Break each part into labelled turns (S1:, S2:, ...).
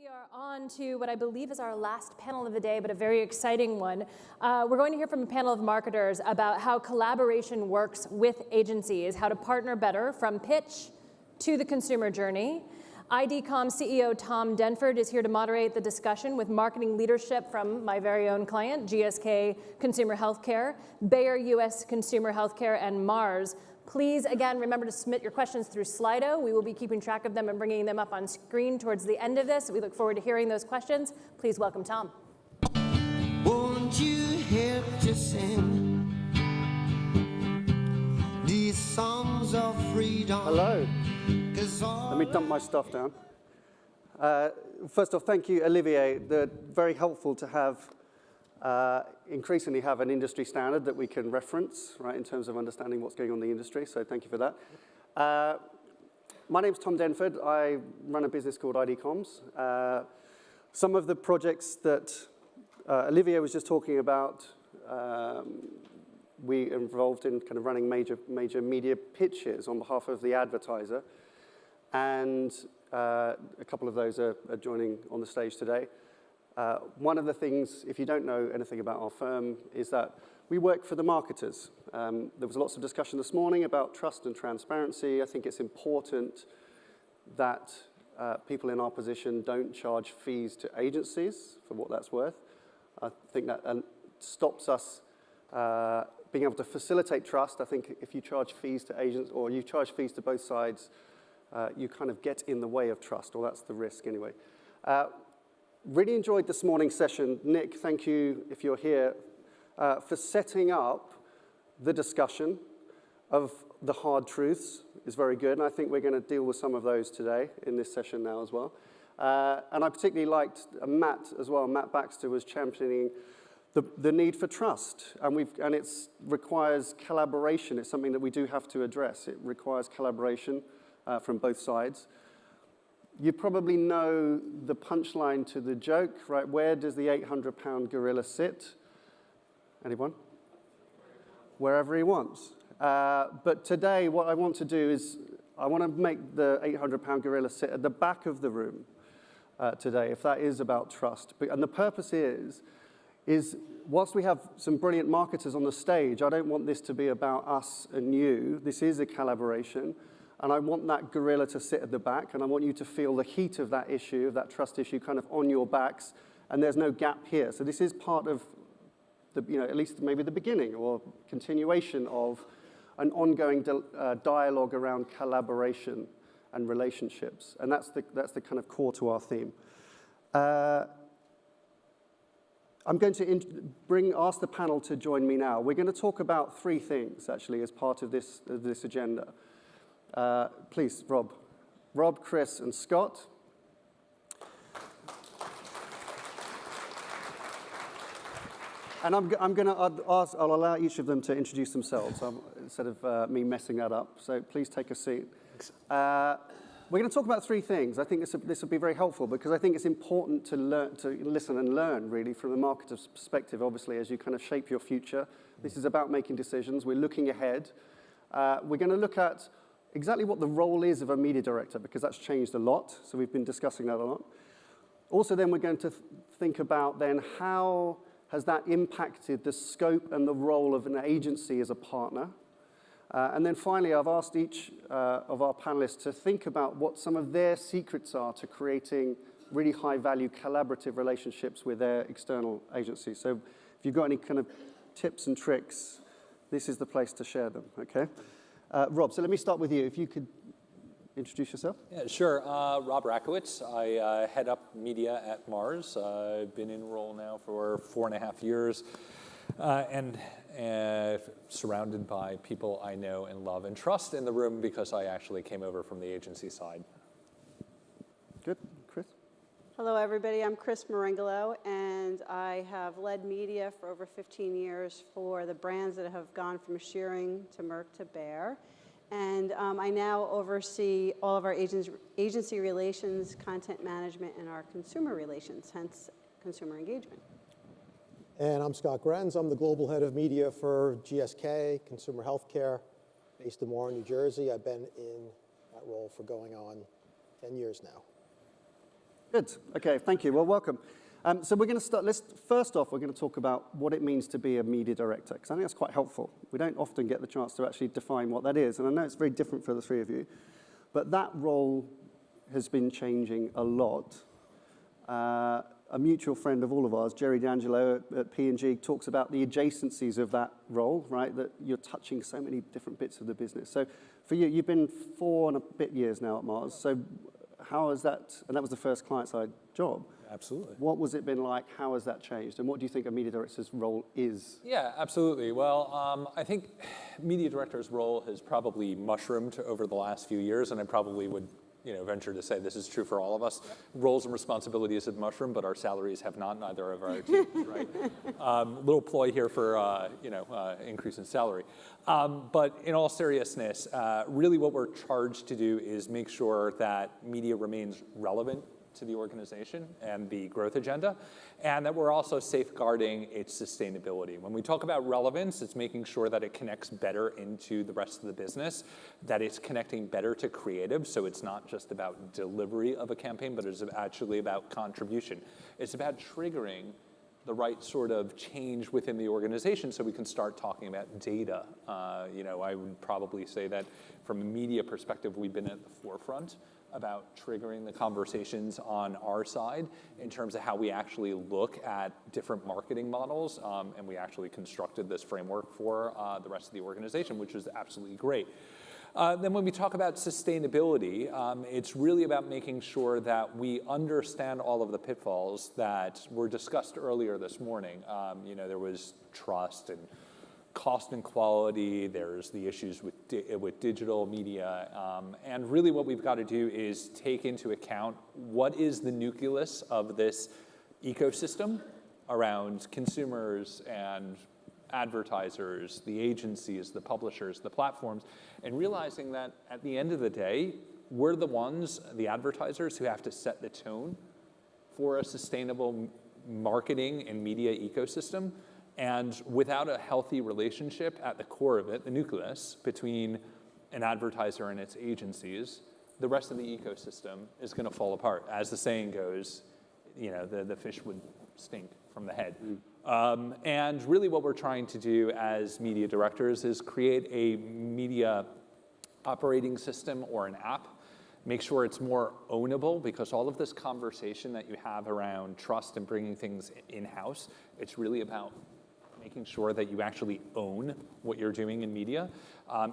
S1: We are on to what I believe is our last panel of the day, but a very exciting one. We're going to hear from a panel of marketers about how collaboration works with agencies, how to partner better from pitch to the consumer journey. IDCOM CEO Tom Denford is here to moderate the discussion with marketing leadership from my very own client, GSK Consumer Healthcare, Bayer US Consumer Healthcare, and Mars. Please, again, remember to submit your questions through Slido. We will be keeping track of them and bringing them up on screen towards the end of this. We look forward to hearing those questions. Please welcome Tom.
S2: Won't you help to sing these songs of freedom?
S3: Hello. Let me dump my stuff down. First off, thank you, Olivier. They're very helpful to have increasingly have an industry standard that we can reference, right, in terms of understanding what's going on in the industry, so thank you for that. My name's Tom Denford. I run a business called IDCOMS. Some of the projects that Olivier was just talking about, we involved in kind of running major media pitches on behalf of the advertiser, and a couple of those are joining on the stage today. One of the things, if you don't know anything about our firm, is that we work for the marketers. There was lots of discussion this morning about trust and transparency. I think it's important that people in our position don't charge fees to agencies for what that's worth. I think that stops us being able to facilitate trust. I think if you charge fees to agents or you charge fees to both sides, you kind of get in the way of trust, or that's the risk anyway. Really enjoyed this morning's session. Nick, thank you, if you're here, for setting up the discussion of the hard truths. Is very good, and I think we're going to deal with some of those today in this session now as well. And I particularly liked Matt as well. Matt Baxter was championing the need for trust, and it requires collaboration. It's something that we do have to address. It requires collaboration from both sides. You probably know the punchline to the joke, right? Where does the 800-pound gorilla sit? Anyone? Wherever he wants. But today, what I want to do is I want to make the 800-pound gorilla sit at the back of the room today, if that is about trust. And the purpose is whilst we have some brilliant marketers on the stage, I don't want this to be about us and you. This is a collaboration. And I want that gorilla to sit at the back, and I want you to feel the heat of that issue, of that trust issue, kind of on your backs, and there's no gap here. So this is part of the, at least maybe the beginning or continuation of an ongoing dialogue around collaboration and relationships, and that's the kind of core to our theme. I'm going to ask the panel to join me now. We're going to talk about three things actually as part of this agenda. Please, Rob, Chris, and Scott. And I'm going to ask, I'll allow each of them to introduce themselves instead of me messing that up. So please take a seat. We're going to talk about three things. I think this will be very helpful because I think it's important to listen and learn really from the marketer's perspective, obviously, as you kind of shape your future. This is about making decisions. We're looking ahead. We're going to look at exactly what the role is of a media director, because that's changed a lot, so we've been discussing that a lot. Also then we're going to think about then how has that impacted the scope and the role of an agency as a partner. And then finally, I've asked each of our panelists to think about what some of their secrets are to creating really high-value collaborative relationships with their external agencies. So if you've got any kind of tips and tricks, this is the place to share them, okay? Rob, so let me start with you. If you could introduce yourself.
S4: Yeah, sure. Rob Rakowitz. I head up media at Mars. I've been in role now for 4.5 years and surrounded by people I know and love and trust in the room because I actually came over from the agency side.
S3: Good. Chris?
S5: Hello, everybody. I'm Chris Meringolo, and I have led media for over 15 years for the brands that have gone from Shearing to Merck to Bayer. And I now oversee all of our agency relations, content management, and our consumer relations, hence consumer engagement.
S6: And I'm Scott Grenz. I'm the global head of media for GSK Consumer Healthcare, based in Warren, New Jersey. I've been in that role for going on 10 years now.
S3: Good. Okay, thank you. Well, welcome. So we're going to start, first off, we're going to talk about what it means to be a media director, because I think that's quite helpful. We don't often get the chance to actually define what that is, and I know it's very different for the three of you, but that role has been changing a lot. A mutual friend of all of ours, Jerry D'Angelo at P&G, talks about the adjacencies of that role, right, that you're touching so many different bits of the business. So for you, you've been 4 and a bit years now at Mars, so how has that, and that was the first client-side job.
S4: Absolutely.
S3: What was it been like? How has that changed? And what do you think a media director's role is?
S4: Yeah, absolutely. Well, I think media director's role has probably mushroomed over the last few years, and I probably would venture to say this is true for all of us. Roles and responsibilities have mushroomed, but our salaries have not, neither of our teams, right? Little ploy here for, increase in salary. But in all seriousness, really what we're charged to do is make sure that media remains relevant to the organization and the growth agenda, and that we're also safeguarding its sustainability. When we talk about relevance, it's making sure that it connects better into the rest of the business, that it's connecting better to creative, so it's not just about delivery of a campaign, but it's actually about contribution. It's about triggering the right sort of change within the organization so we can start talking about data. I would probably say that from a media perspective, we've been at the forefront about triggering the conversations on our side in terms of how we actually look at different marketing models, and we actually constructed this framework for the rest of the organization, which is absolutely great. Then when we talk about sustainability, it's really about making sure that we understand all of the pitfalls that were discussed earlier this morning. There was trust and cost and quality, there's the issues with digital media, and really what we've got to do is take into account what is the nucleus of this ecosystem around consumers and advertisers, the agencies, the publishers, the platforms, and realizing that at the end of the day, we're the ones, the advertisers, who have to set the tone for a sustainable marketing and media ecosystem. And without a healthy relationship at the core of it, the nucleus, between an advertiser and its agencies, the rest of the ecosystem is going to fall apart. As the saying goes, the fish would stink from the head. And really what we're trying to do as media directors is create a media operating system or an app, make sure it's more ownable, because all of this conversation that you have around trust and bringing things in-house, it's really about making sure that you actually own what you're doing in media.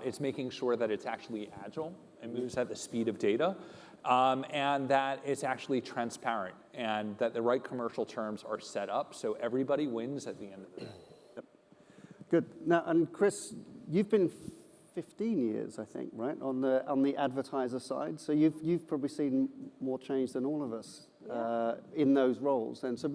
S4: It's making sure that it's actually agile and moves at the speed of data, and that it's actually transparent, and that the right commercial terms are set up so everybody wins at the end of the day.
S3: Yep. Good. Now, and Chris, you've been 15 years, I think, right, on the advertiser side. So you've probably seen more change than all of us in those roles. And so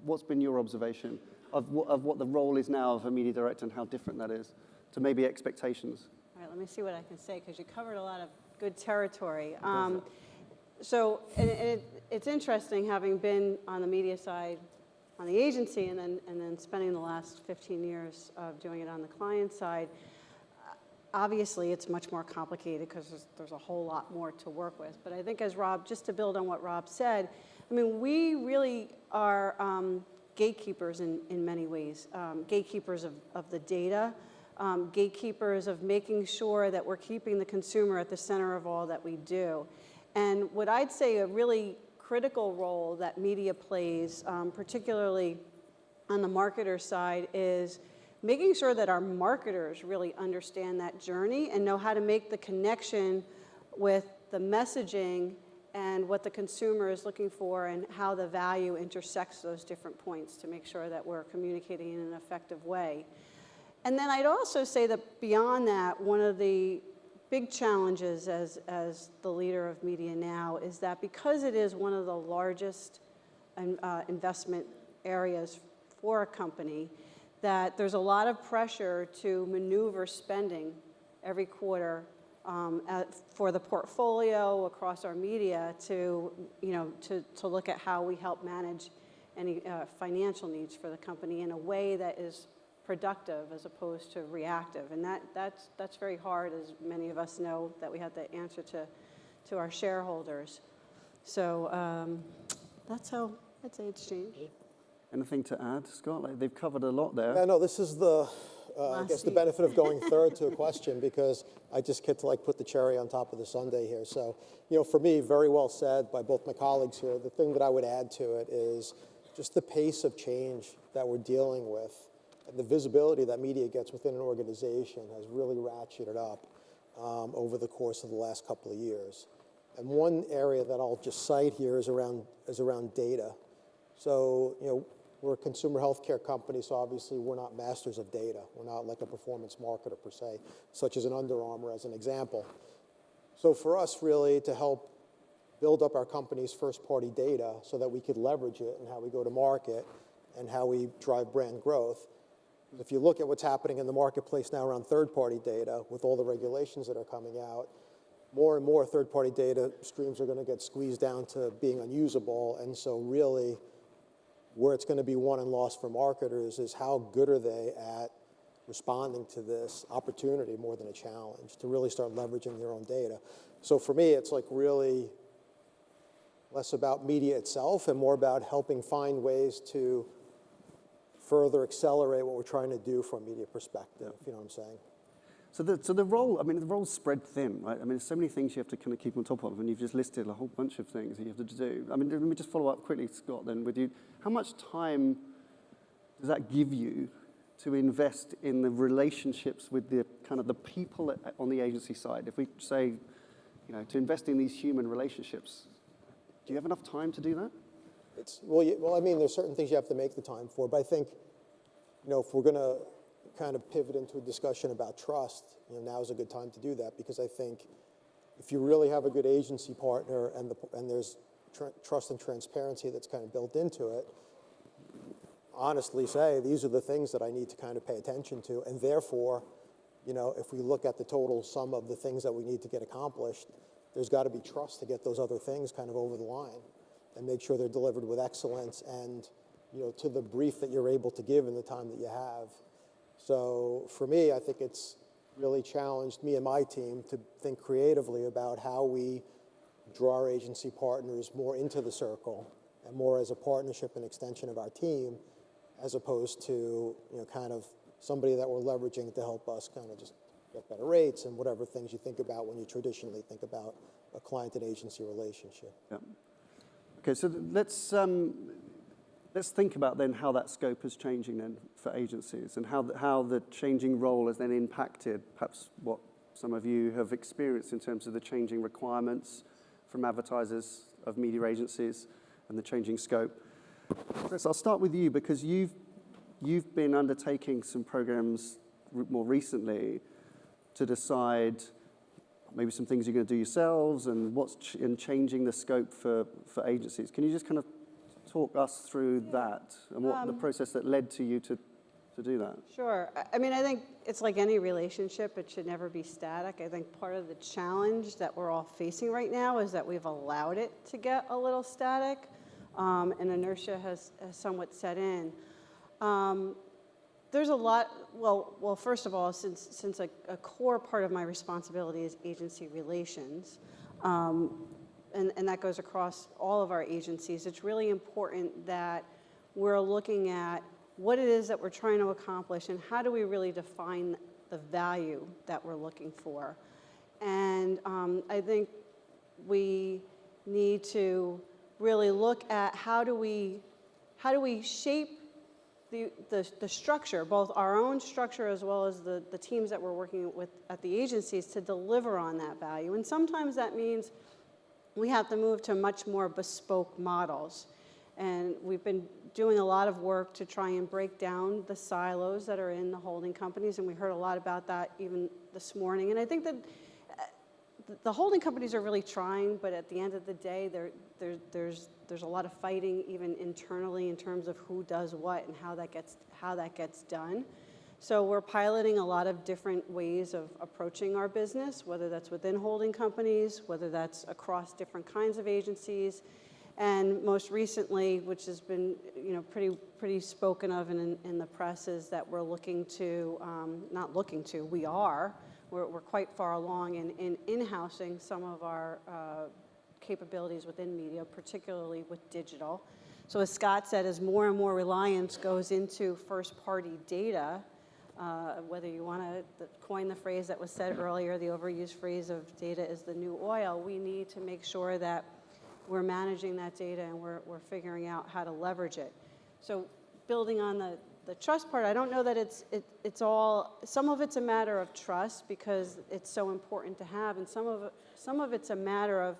S3: what's been your observation of what the role is now of a media director and how different that is to maybe expectations?
S5: All right, let me see what I can say, because you covered a lot of good territory. So it's interesting, having been on the media side, on the agency, and then spending the last 15 years of doing it on the client side. Obviously, it's much more complicated because there's a whole lot more to work with. But I think, as Rob, just to build on what Rob said, I mean, we really are gatekeepers in many ways, gatekeepers of the data, gatekeepers of making sure that we're keeping the consumer at the center of all that we do. And what I'd say a really critical role that media plays, particularly on the marketer side, is making sure that our marketers really understand that journey and know how to make the connection with the messaging and what the consumer is looking for and how the value intersects those different points to make sure that we're communicating in an effective way. And then I'd also say that beyond that, one of the big challenges as the leader of media now is that because it is one of the largest investment areas for a company, that there's a lot of pressure to maneuver spending every quarter for the portfolio across our media to look at how we help manage any financial needs for the company in a way that is productive as opposed to reactive. And that's very hard, as many of us know, that we have to answer to our shareholders. So that's how I'd say it's changed.
S3: Anything to add, Scott? Like, they've covered a lot there.
S6: Yeah, no, this is the, I guess the benefit of going third to a question, because I just get to like put the cherry on top of the sundae here. So, you know, for me, very well said by both my colleagues here. The thing that I would add to it is just the pace of change that we're dealing with, and the visibility that media gets within an organization has really ratcheted up over the course of the last couple of years. And one area that I'll just cite here is around data. So, you know, we're a consumer healthcare company, so obviously we're not masters of data. We're not like a performance marketer per se, such as an Under Armour as an example. So for us really to help build up our company's first-party data so that we could leverage it in how we go to market and how we drive brand growth. If you look at what's happening in the marketplace now around third-party data with all the regulations that are coming out, more and more third-party data streams are going to get squeezed down to being unusable. And so really where it's going to be won and lost for marketers is how good are they at responding to this opportunity more than a challenge to really start leveraging their own data. So for me, it's like really less about media itself and more about helping find ways to further accelerate what we're trying to do from a media perspective, if you know what I'm saying.
S3: So the role, I mean, the role's spread thin, right? I mean, there's so many things you have to kind of keep on top of, and you've just listed a whole bunch of things that you have to do. I mean, let me just follow up quickly, Scott, then with you. How much time does that give you to invest in the relationships with the kind of the people on the agency side? If we say, you know, to invest in these human relationships, do you have enough time to do that?
S6: Well, I mean, there's certain things you have to make the time for, but I think, you know, if we're going to kind of pivot into a discussion about trust, you know, now is a good time to do that, because I think if you really have a good agency partner and there's trust and transparency that's kind of built into it, honestly say, these are the things that I need to kind of pay attention to, and therefore, you know, if we look at the total sum of the things that we need to get accomplished, there's got to be trust to get those other things kind of over the line and make sure they're delivered with excellence and, you know, to the brief that you're able to give in the time that you have. So for me, I think it's really challenged me and my team to think creatively about how we draw our agency partners more into the circle and more as a partnership and extension of our team, as opposed to, you know, kind of somebody that we're leveraging to help us kind of just get better rates and whatever things you think about when you traditionally think about a client and agency relationship.
S3: Yeah. Okay, so let's think about then how that scope is changing then for agencies, and how the changing role has then impacted perhaps what some of you have experienced in terms of the changing requirements from advertisers of media agencies and the changing scope. Chris, I'll start with you, because you've been undertaking some programs more recently to decide maybe some things you're going to do yourselves and what's in changing the scope for agencies. Can you just kind of talk us through that and what the process that led to you to do that?
S5: Sure. I mean, I think it's like any relationship, it should never be static. I think part of the challenge that we're all facing right now is that we've allowed it to get a little static, and inertia has somewhat set in. There's a lot, well, first of all, since a core part of my responsibility is agency relations, and that goes across all of our agencies, it's really important that we're looking at what it is that we're trying to accomplish and how do we really define the value that we're looking for. And I think we need to really look at how do we shape the structure, both our own structure as well as the teams that we're working with at the agencies, to deliver on that value. And sometimes that means we have to move to much more bespoke models. And we've been doing a lot of work to try and break down the silos that are in the holding companies, and we heard a lot about that even this morning. And I think that the holding companies are really trying, but at the end of the day, there's a lot of fighting even internally in terms of who does what and how that gets done. So we're piloting a lot of different ways of approaching our business, whether that's within holding companies, whether that's across different kinds of agencies. And most recently, which has been, you know, pretty spoken of in the press, is that we're looking to, we're quite far along in in-housing some of our capabilities within media, particularly with digital. So as Scott said, as more and more reliance goes into first-party data, whether you want to coin the phrase that was said earlier, the overused phrase of data is the new oil, we need to make sure that we're managing that data and we're figuring out how to leverage it. So building on the trust part, I don't know that it's all, some of it's a matter of trust because it's so important to have, and some of it's a matter of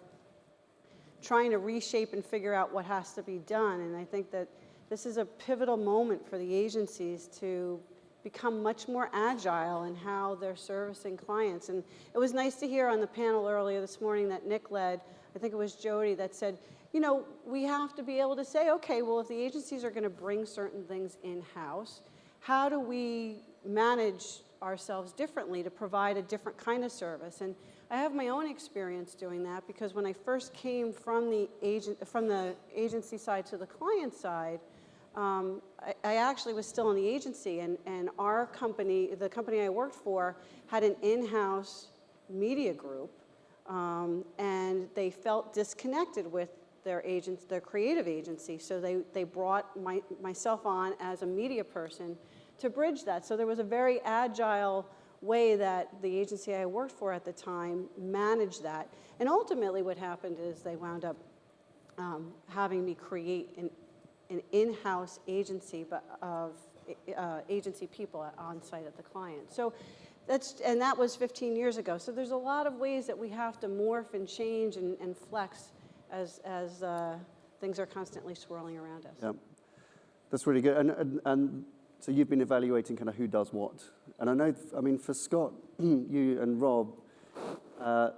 S5: trying to reshape and figure out what has to be done. And I think that this is a pivotal moment for the agencies to become much more agile in how they're servicing clients. And it was nice to hear on the panel earlier this morning that Nick led, I think it was Jody, that said, you know, we have to be able to say, okay, well, if the agencies are going to bring certain things in-house, how do we manage ourselves differently to provide a different kind of service? And I have my own experience doing that because when I first came from the agency side to the client side, I actually was still in the agency, and our company, the company I worked for, had an in-house media group, and they felt disconnected with their creative agency, so they brought myself on as a media person to bridge that. So there was a very agile way that the agency I worked for at the time managed that. And ultimately what happened is they wound up having me create an in-house agency of agency people on site at the client. So that was 15 years ago. So there's a lot of ways that we have to morph and change and flex as things are constantly swirling around us.
S3: Yeah, that's really good. And so you've been evaluating kind of who does what. And I know, I mean, for Scott, you and Rob,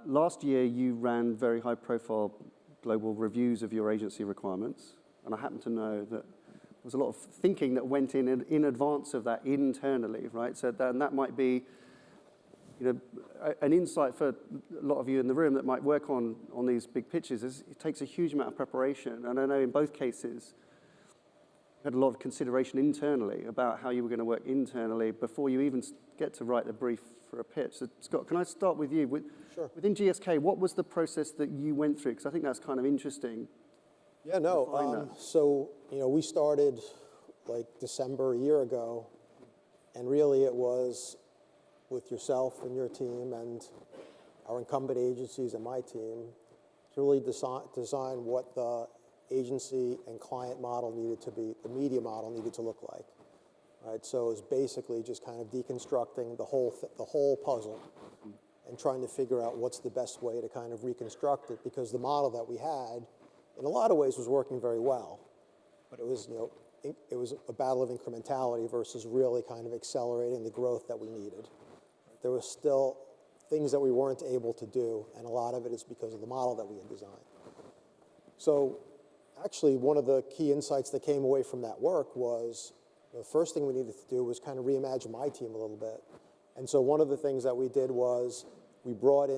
S3: last year you ran very high-profile global reviews of your agency requirements. And I happen to know that there was a lot of thinking that went in advance of that internally, right? So that might be, you know, an insight for a lot of you in the room that might work on these big pitches is it takes a huge amount of preparation. And I know in both cases, you had a lot of consideration internally about how you were going to work internally before you even get to write the brief for a pitch. So Scott, can I start with you?
S6: Sure.
S3: Within GSK, what was the process that you went through? Because I think that's kind of interesting.
S6: Yeah, no. So, you know, we started like December a year ago, and really it was with yourself and your team and our incumbent agencies and my team to really design what the agency and client model needed to be, the media model needed to look like. Right? So it was basically just kind of deconstructing the whole puzzle and trying to figure out what's the best way to kind of reconstruct it, because the model that we had in a lot of ways was working very well, but it was, you know, it was a battle of incrementality versus really kind of accelerating the growth that we needed. There was still things that we weren't able to do, and a lot of it is because of the model that we had designed. So actually, one of the key insights that came away from that work was the first thing we needed to do was kind of reimagine my team a little bit. And so one of the things that we did was we brought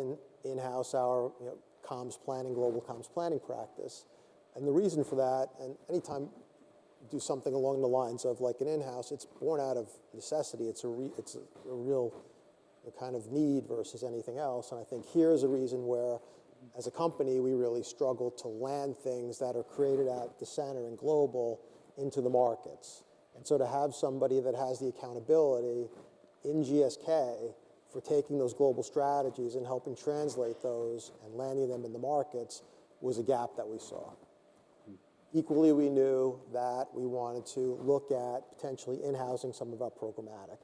S6: in-house our comms planning, global comms planning practice. And the reason for that, and anytime you do something along the lines of like an in-house, it's born out of necessity. It's a real kind of need versus anything else. And I think here's a reason where, as a company, we really struggle to land things that are created at the center and global into the markets. And so to have somebody that has the accountability in GSK for taking those global strategies and helping translate those and landing them in the markets was a gap that we saw. Equally, we knew that we wanted to look at potentially in-housing some of our programmatic.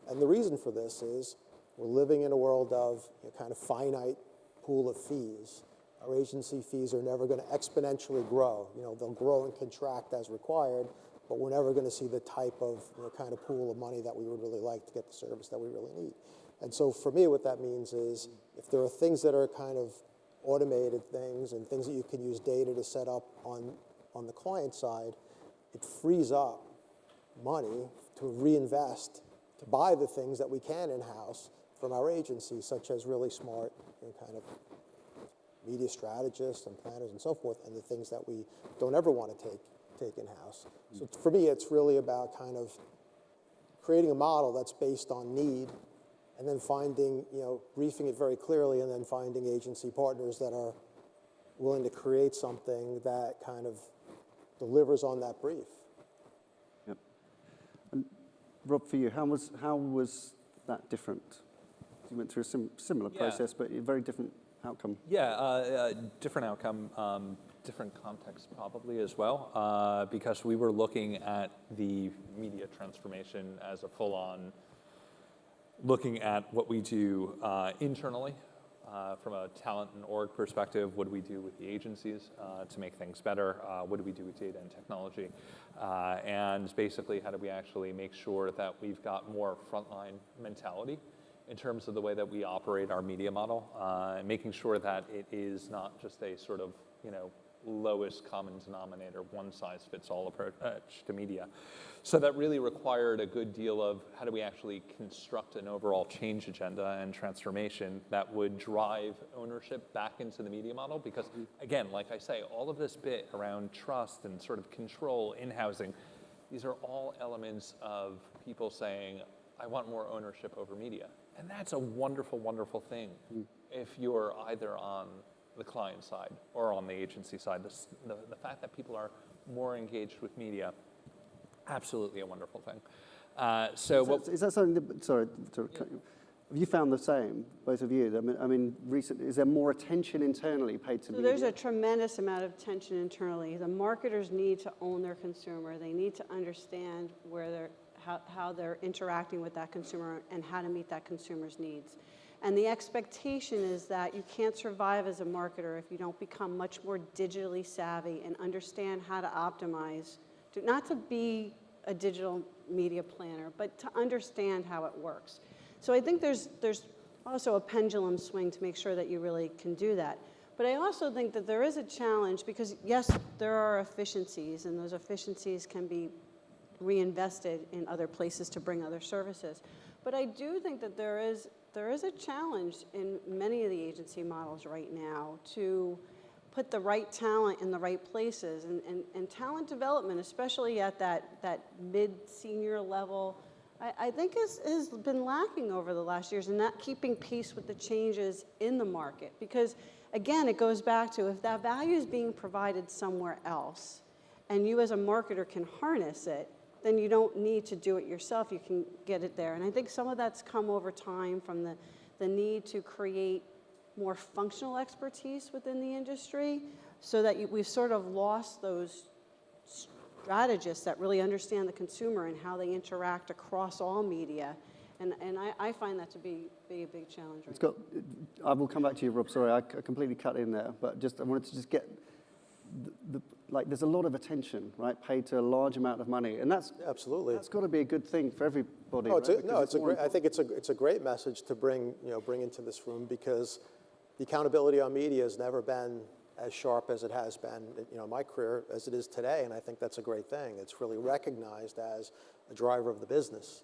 S6: And the reason for this is we're living in a world of kind of finite pool of fees. Our agency fees are never going to exponentially grow. They'll grow and contract as required, but we're never going to see the type of kind of pool of money that we would really like to get the service that we really need. And so for me, what that means is if there are things that are kind of automated things and things that you can use data to set up on the client side, it frees up money to reinvest, to buy the things that we can in-house from our agencies, such as really smart kind of media strategists and planners and so forth, and the things that we don't ever want to take in-house. So for me, it's really about kind of creating a model that's based on need, and then finding, briefing it very clearly, and then finding agency partners that are willing to create something that kind of delivers on that brief.
S3: Yep. And Rob, for you, how was that different? You went through a similar process, but a very different outcome.
S4: Yeah, different outcome, different context probably as well, because we were looking at the media transformation as a full-on, looking at what we do internally from a talent and org perspective. What do we do with the agencies to make things better? What do we do with data and technology? And basically, how do we actually make sure that we've got more frontline mentality in terms of the way that we operate our media model, and making sure that it is not just a sort of, lowest common denominator, one-size-fits-all approach to media. So that really required a good deal of how do we actually construct an overall change agenda and transformation that would drive ownership back into the media model. Because again, like I say, all of this bit around trust and sort of control, in-housing, these are all elements of people saying, I want more ownership over media. And that's a wonderful, wonderful thing if you're either on the client side or on the agency side. The fact that people are more engaged with media, absolutely a wonderful thing.
S3: Is that something that, sorry, have you found the same, both of you? I mean, is there more attention internally paid to media?
S5: There's a tremendous amount of attention internally. The marketers need to own their consumer. They need to understand how they're interacting with that consumer and how to meet that consumer's needs. And the expectation is that you can't survive as a marketer if you don't become much more digitally savvy and understand how to optimize, not to be a digital media planner, but to understand how it works. So I think there's also a pendulum swing to make sure that you really can do that. But I also think that there is a challenge because, yes, there are efficiencies, and those efficiencies can be reinvested in other places to bring other services. But I do think that there is a challenge in many of the agency models right now to put the right talent in the right places, and talent development, especially at that mid-senior level, I think has been lacking over the last years, and not keeping pace with the changes in the market. Because again, it goes back to if that value is being provided somewhere else, and you as a marketer can harness it, then you don't need to do it yourself. You can get it there. And I think some of that's come over time from the need to create more functional expertise within the industry, so that we've sort of lost those strategists that really understand the consumer and how they interact across all media. And I find that to be a big challenge. Right
S3: I will come back to you, Rob. Sorry, I completely cut in there. But I wanted to just get there's a lot of attention, right, paid to a large amount of money, and that's got to be a good thing for everybody.
S6: I think it's a great message to bring into this room, because the accountability on media has never been as sharp as it has been, in my career as it is today, and I think that's a great thing. It's really recognized as a driver of the business,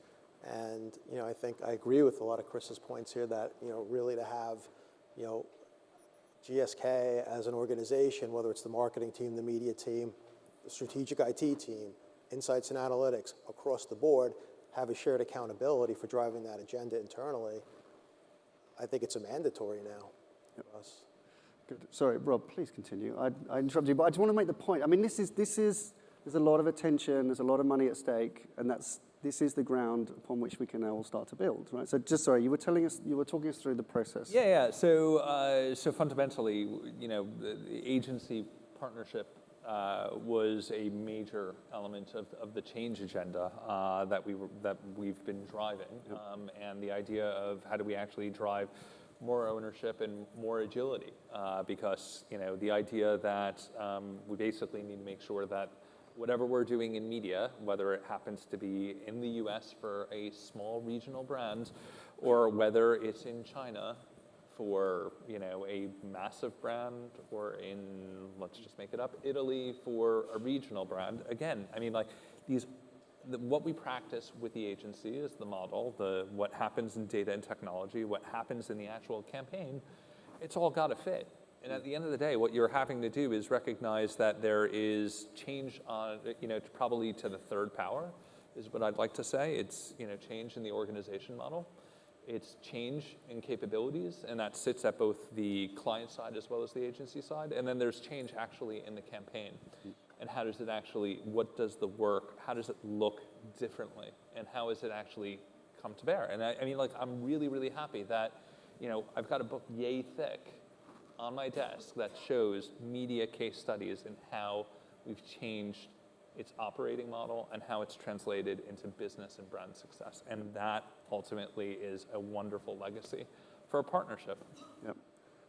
S6: and I think I agree with a lot of Chris's points here that really to have GSK as an organization, whether it's the marketing team, the media team, the strategic IT team, insights and analytics, across the board, have a shared accountability for driving that agenda internally. I think it's a mandatory now for us.
S3: Good. Sorry, Rob, please continue. I interrupted you, but I just want to make the point. I mean, there's a lot of attention, there's a lot of money at stake, and this is the ground upon which we can now all start to build, right? So you were talking us through the process.
S4: Yeah. So fundamentally, the agency partnership was a major element of the change agenda that we've been driving, and the idea of how do we actually drive more ownership and more agility, because the idea that we basically need to make sure that whatever we're doing in media, whether it happens to be in the US for a small regional brand, or whether it's in China for a massive brand, or in, let's just make it up, Italy for a regional brand. Again, I mean, what we practice with the agency is the model, what happens in data and technology, what happens in the actual campaign, it's all got to fit. And at the end of the day, what you're having to do is recognize that there is change on, probably to the third power, is what I'd like to say. It's, change in the organization model. It's change in capabilities, and that sits at both the client side as well as the agency side. And then there's change actually in the campaign. And how does it actually, what does the work, how does it look differently? And how is it actually come to bear? And I mean, like, I'm really, really happy that, you know, I've got a book yay thick on my desk that shows media case studies and how we've changed its operating model and how it's translated into business and brand success. And that ultimately is a wonderful legacy for a partnership.
S3: Yep.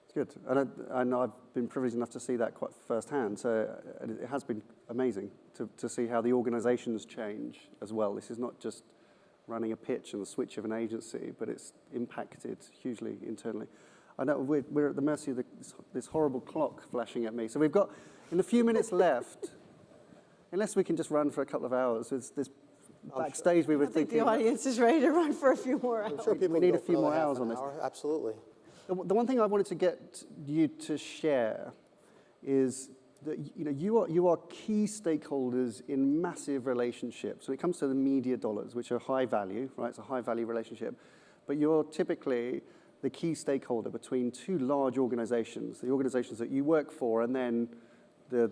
S3: It's good. And I know I've been privileged enough to see that quite firsthand. So it has been amazing to see how the organizations change as well. This is not just running a pitch and the switch of an agency, but it's impacted hugely internally. I know we're at the mercy of this horrible clock flashing at me. So we've got, in the few minutes left, unless we can just run for a couple of hours, this backstage we were
S5: I think
S3: thinking.
S5: the audience is ready to run for a few more hours.
S6: I'm sure people
S3: We need
S6: go
S3: a few
S6: for
S3: more
S6: another half
S3: hours
S6: an
S3: on this.
S6: hour. Absolutely.
S3: The one thing I wanted to get you to share is that, you know, you are key stakeholders in massive relationships. When it comes to the media dollars, which are high value, right? It's a high value relationship, but you're typically the key stakeholder between two large organizations, the organizations that you work for, and then the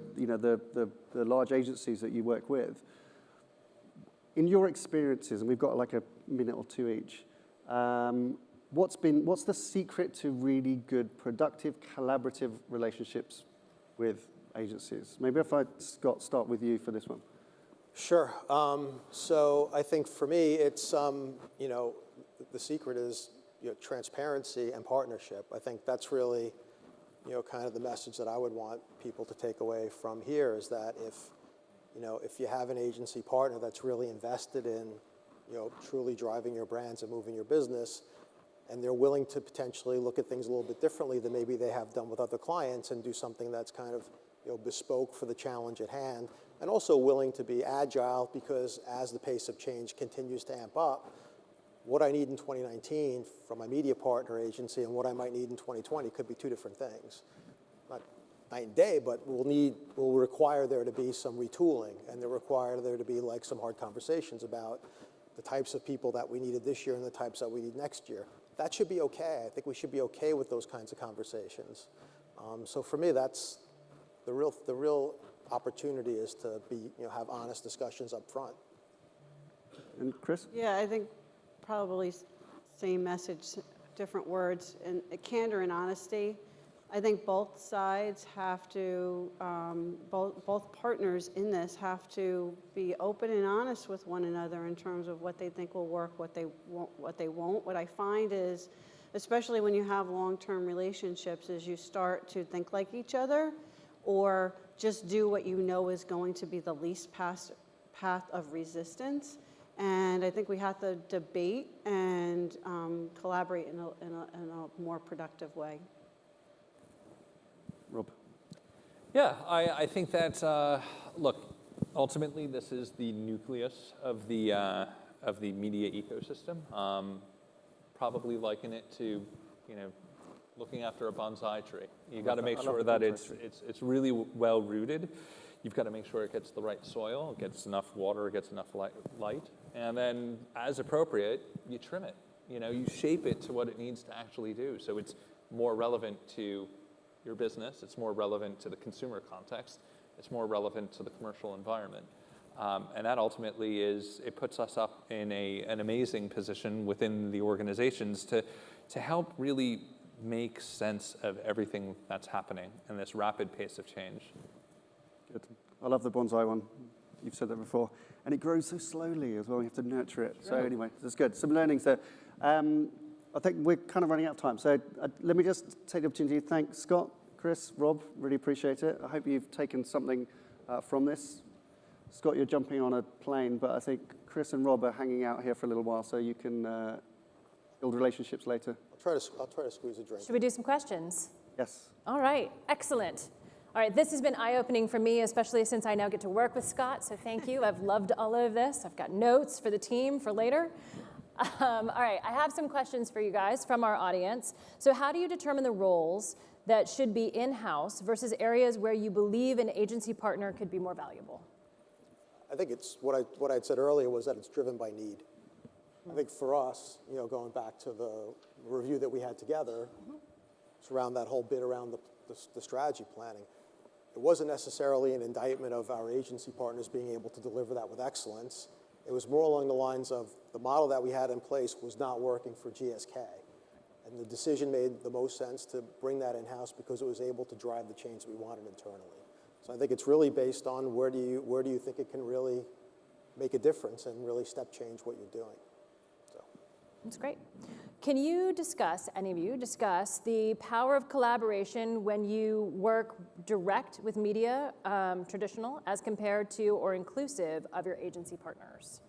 S3: large agencies that you work with. In your experiences, and we've got like a minute or two each, what's the secret to really good, productive, collaborative relationships with agencies? Maybe if I, Scott, start with you for this one.
S6: Sure. So I think for me, it's, you know, the secret is, you know, transparency and partnership. I think that's really, you know, kind of the message that I would want people to take away from here is that if you have an agency partner that's really invested in, you know, truly driving your brands and moving your business, and they're willing to potentially look at things a little bit differently than maybe they have done with other clients and do something that's kind of, you know, bespoke for the challenge at hand, and also willing to be agile because as the pace of change continues to amp up, what I need in 2019 from my media partner agency and what I might need in 2020 could be two different things. Not night and day, but will require there to be some retooling, and there require there to be like some hard conversations about the types of people that we needed this year and the types that we need next year. That should be okay. I think we should be okay with those kinds of conversations. So for me, that's the real opportunity is to be, you know, have honest discussions up front.
S3: And Chris?
S5: Yeah, I think probably same message, different words, and candor and honesty. I think both sides have to, both partners in this have to be open and honest with one another in terms of what they think will work, what they won't. What I find is, especially when you have long-term relationships, is you start to think like each other or just do what you know is going to be the least path of resistance. And I think we have to debate and collaborate in a more productive way.
S3: Rob?
S4: Yeah, I think that, look, ultimately this is the nucleus of the media ecosystem. Probably liken it to, you know, looking after a bonsai tree. You got to make sure that it's really well rooted. You've got to make sure it gets the right soil, it gets enough water, it gets enough light, and then as appropriate, you trim it. You know, you shape it to what it needs to actually do. So it's more relevant to your business, it's more relevant to the consumer context, it's more relevant to the commercial environment. And that ultimately it puts us up in an amazing position within the organizations to help really make sense of everything that's happening in this rapid pace of change.
S3: Good. I love the bonsai one. You've said that before. And it grows so slowly as well. You have to nurture it. So anyway, that's good. Some learnings there. I think we're kind of running out of time. So let me just take the opportunity to thank Scott, Chris, Rob. Really appreciate it. I hope you've taken something from this. Scott, you're jumping on a plane, but I think Chris and Rob are hanging out here for a little while so you can build relationships later.
S6: I'll try to squeeze a drink.
S1: Should we do some questions?
S3: Yes.
S1: All right, excellent. All right, this has been eye-opening for me, especially since I now get to work with Scott, so thank you. I've loved all of this. I've got notes for the team for later. All right, I have some questions for you guys from our audience. So how do you determine the roles that should be in-house versus areas where you believe an agency partner could be more valuable?
S6: I think it's what I'd said earlier was that it's driven by need. I think for us, going back to the review that we had together, it's around that whole bit around the strategy planning. It wasn't necessarily an indictment of our agency partners being able to deliver that with excellence. It was more along the lines of the model that we had in place was not working for GSK. And the decision made the most sense to bring that in-house because it was able to drive the change we wanted internally. So I think it's really based on where do you think it can really make a difference and really step change what you're doing. So.
S1: That's great. Can you discuss, any of you, discuss the power of collaboration when you work direct with media, traditional, as compared to or inclusive of your agency partners?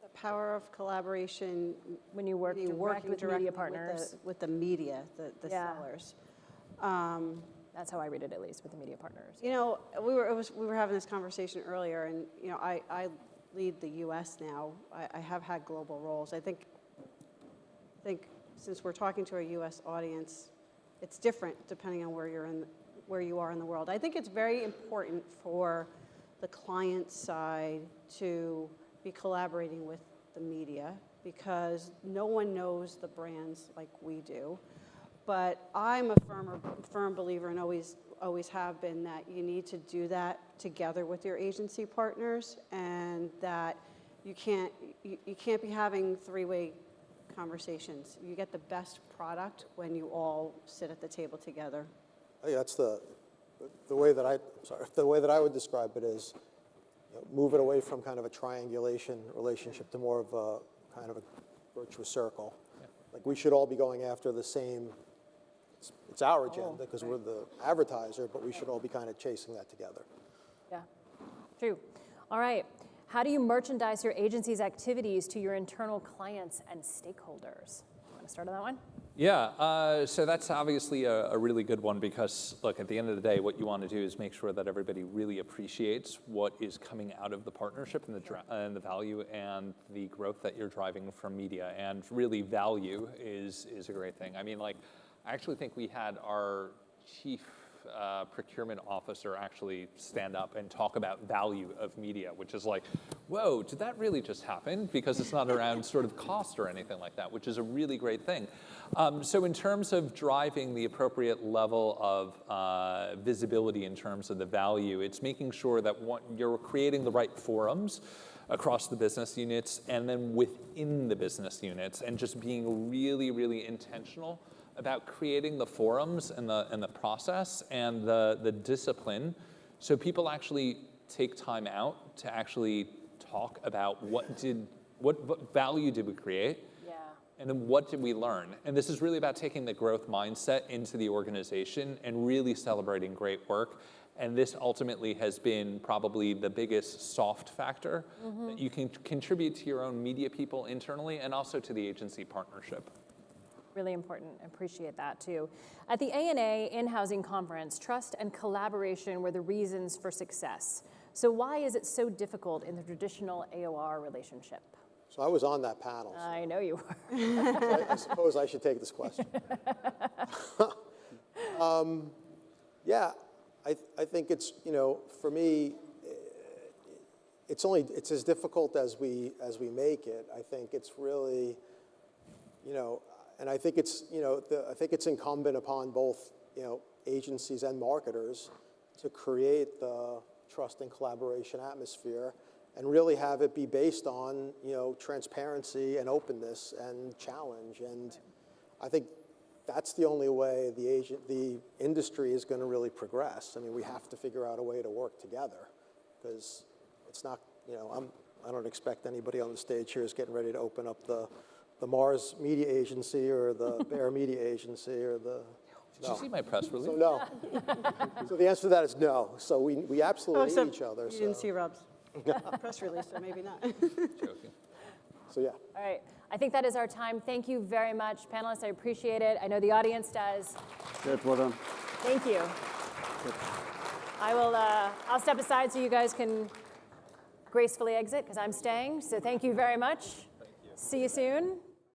S5: The power of collaboration
S1: When you work direct with media partners.
S5: with the media, the sellers.
S1: That's how I read it, at least, with the media partners.
S5: We were having this conversation earlier, and I lead the U.S. now. I have had global roles. I think since we're talking to a U.S. audience, it's different depending on where you are in the world. I think it's very important for the client side to be collaborating with the media because no one knows the brands like we do. But I'm a firm believer and always have been that you need to do that together with your agency partners, and that you can't be having three-way conversations. You get the best product when you all sit at the table together.
S6: I think that's the way that I would describe it is move it away from kind of a triangulation relationship to more of a kind of a virtuous circle. Yeah. Like we should all be going after the same. It's our agenda because we're the advertiser, but we should all be kind of chasing that together.
S1: Yeah, true. All right. How do you merchandise your agency's activities to your internal clients and stakeholders? You want to start on that one?
S4: Yeah, so that's obviously a really good one because, look, at the end of the day, what you want to do is make sure that everybody really appreciates what is coming out of the partnership and the value and the growth that you're driving from media. And really, value is a great thing. I mean, like, I actually think we had our chief procurement officer actually stand up and talk about value of media, which is like, whoa, did that really just happen? Because it's not around sort of cost or anything like that, which is a really great thing. So in terms of driving the appropriate level of visibility in terms of the value, it's making sure that you're creating the right forums across the business units and then within the business units, and just being really, really intentional about creating the forums and the process and the discipline, so people actually take time out to actually talk about what value did we create, and then what did we learn. And this is really about taking the growth mindset into the organization and really celebrating great work. And this ultimately has been probably the biggest soft factor that you can contribute to your own media people internally and also to the agency partnership.
S1: Really important. Appreciate that too. At the ANA In-Housing Conference, trust and collaboration were the reasons for success. So why is it so difficult in the traditional AOR relationship?
S6: So I was on that panel. So
S1: I know you were.
S6: I suppose I should take this question. Yeah, I think it's, for me, it's as difficult as we make it. I think it's really, and I think it's, I think it's incumbent upon both, agencies and marketers to create the trust and collaboration atmosphere and really have it be based on, transparency and openness and challenge. And I think that's the only way the industry is going to really progress. I mean, we have to figure out a way to work together because it's not, I don't expect anybody on the stage here is getting ready to open up the Mars Media Agency or the Bear Media Agency or the...
S4: Did you see my press release?
S6: So no. So the answer to that is no. So we absolutely need each other.
S5: You didn't see Rob's press release, so maybe not.
S4: Joking.
S6: So yeah.
S1: All right. I think that is our time. Thank you very much, panelists. I appreciate it. I know the audience does.
S3: Good, well done.
S1: Thank you.
S3: Good.
S1: I'll step aside so you guys can gracefully exit because I'm staying. So thank you very much. Thank you. See you soon.